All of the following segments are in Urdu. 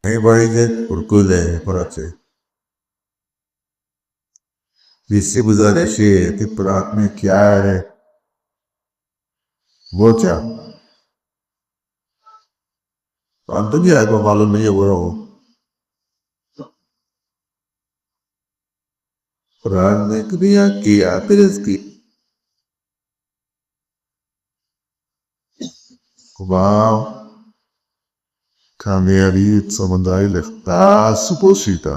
Ebaide urkule parache. Visi buzare she ti prat mein kya hai wo kya anto kya hai ko malum nahi ho raha ho Quran ne kriya kiya phir iski wow kamiyabi samandai likhta supposita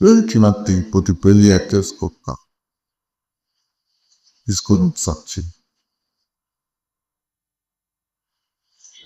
ultimamente potrebbe essere scotta disconosciuti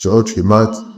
George Himat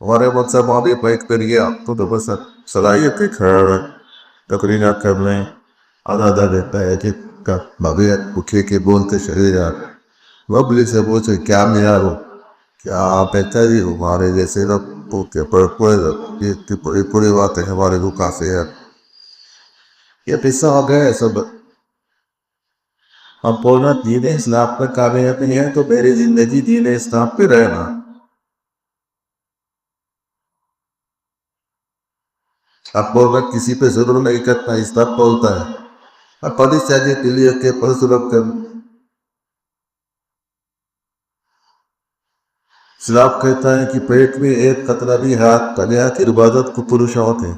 ہمارے مطلب آبی بیک کریے آپ تو بس صلاحیت کھڑا تقریر کرنے آدھا دیتا ہے کہ بغیر اٹھے کے بولتے چلے جا ببلی سے پوچھے کیا معیار ہو کیا آپ بہتری ہو ہمارے جیسے یہ بڑی بڑی بات ہے ہمارے کو کافی ہے یہ قصہ ہو گیا ہے سب اب بولنا دین اسلام پر کامیاب نہیں ہے تو میری زندگی دین اسلام پہ رہنا اب بولنا کسی پہ ضرور نہیں کرنا اسلام بولتا ہے اب پڑھی چاہیے دلی کے پر ظلم کر اسلام کہتا ہے کہ پیٹ میں ایک قطرہ بھی ہاتھ تلیا کی عبادت کو پورا شوق ہے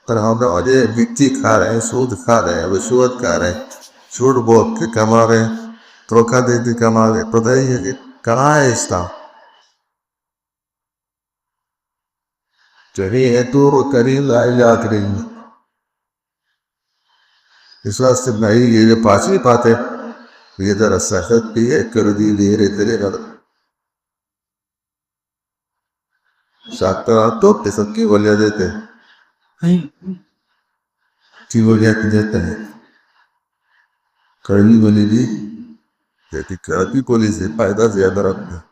پر ہم آجے مٹی کھا رہے ہیں سود کھا رہے ہیں رشوت کھا رہے ہیں جھوٹ بول کے کما رہے ہیں دھوکہ دے کے کما رہے ہیں پتہ ہی ہے کہ کہاں ہے اسلام چلیے ہے تو کریم لا الہ کریم اس واسطے نہیں یہ پانچویں بات ہے یہ ذرا سخت بھی ہے کر دی دھیرے دھیرے شاکرات تو قسم کی ولیہ دیتے ہیں کی ولیہ کی دیتے ہیں کرنی ولی بھی کہتی کرتی پولیس سے فائدہ زیادہ رکھتے ہیں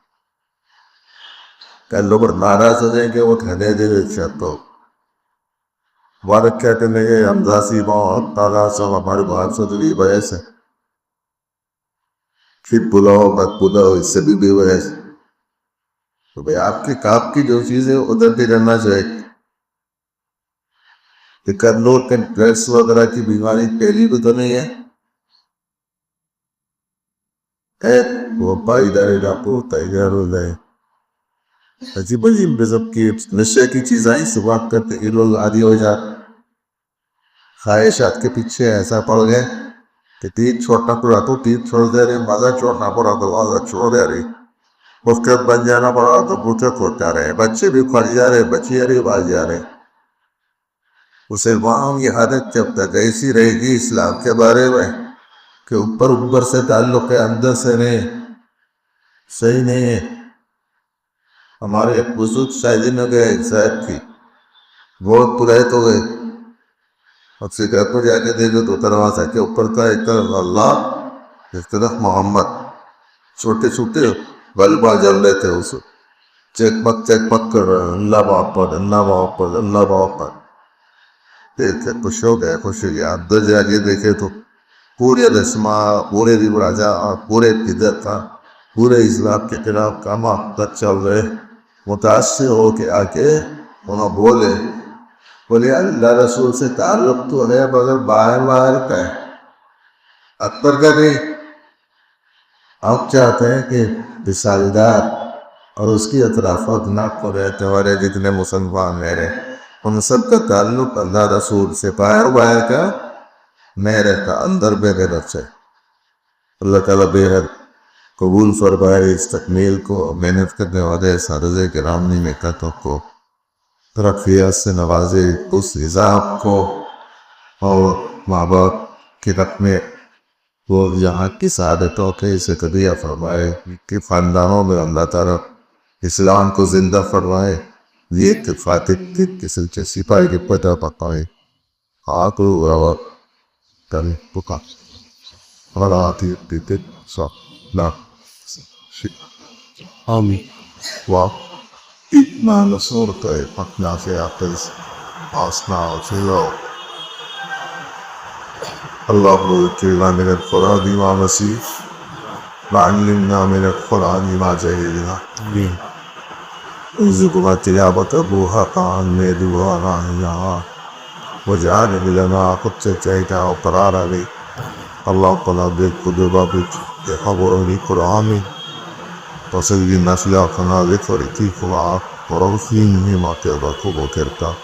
کہ لوگ ناراض ہو جائیں گے وہ کھنے دے چاہتا ہو بارک کیا کرنے گے امداسی موت تاغا سب ہمارے بہت صدری وجہ سے پھر بلاؤ مت بلاؤ اس سے بھی وجہ سے تو بھئی آپ کے کام کی جو چیز ہے ادھر بھی رہنا چاہیے کہ کرنور کے ڈرگس وغیرہ کی بیماری پہلی بھی تو نہیں ہے وہ پائی دارے ڈاکو تیار ہو جائے عجیب عجیب بزب کی نشے کی چیزیں سباق کرتے یہ لوگ عادی ہو جاتے خواہشات کے پیچھے ایسا پڑ گئے کہ تین چھوڑنا پڑا تو تین چھوڑ دے رہے مزہ چھوڑنا پڑا تو مزہ چھوڑ دے رہی اس کے بن جانا پڑا تو پوچھے چھوڑتا رہے بچے بھی پھٹ جا رہے بچے بھی باز جا رہے اسے وہاں یہ حالت جب تک ایسی رہے گی اسلام کے بارے میں کہ اوپر سے تعلق ہے اندر سے نہیں صحیح نہیں ہے ہمارے ایک بزرگ شاہدین ہو گئے صاحب کی بہت پرائت ہو گئے اب سے گھر پر جا کے دیکھو تو دروازہ کے اوپر کا ایک طرف اللہ ایک طرف محمد چھوٹے چھوٹے غلبہ جل رہے تھے اس چیک پک کر رہے اللہ محمد اللہ محمد اللہ محمد دیکھتے خوش ہو گئے خوش ہو گیا اندر جا کے دیکھے تو پورے رسمہ پورے راجا پورے قدرت کا پورے اسلام کے خلاف کام تک چل رہے متاثر ہو کے آ کے انہوں بولے اللہ رسول سے تعلق تو ہے مگر باہر کا ہے اکبر کا نہیں ہم چاہتے ہیں کہ رسالدار اور اس کی اطرافات نہ کو رہتے والے جتنے مسلمان میرے ان سب کا تعلق اللہ رسول سے باہر کا نہیں رہتا اندر میرے رب سے اللہ تعالیٰ بہر قبول فرمائے اس تکمیل کو محنت کرنے والے سارے گرامی میں قطع کو ترقیات سے نوازے اس نظام کو اور ماں باپ کے رقم میں وہ یہاں کی سعادتوں کے اسے قدیہ فرمائے کہ خاندانوں میں اللہ تعالیٰ اسلام کو زندہ فرمائے یہ فاتح کسی کے سپاہی کے پتہ پکائے آکو روا کریں پکا اور آتی دیتے سب نا آمین واہ اتنا نصورت ہے پکنا سے آتس آسنا چلو اللهم ذكرنا من القرآن ما نسيت وعلمنا من القرآن ما جهلنا آمین ارزقنا تلاوته حقا وانا واجعل لنا حجة وقرارا لي اللهم نبذ قلوبنا بحضور القرآن وسلم أخلاقنا لطريقك ورغفين مما تبقى وكرتا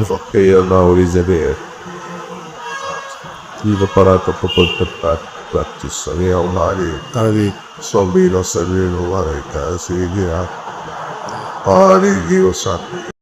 فقي الله لزبير Viva para que poco te practicaría una آمین Solvino, Servino, Vareta, Sigia, Ari, Giosa.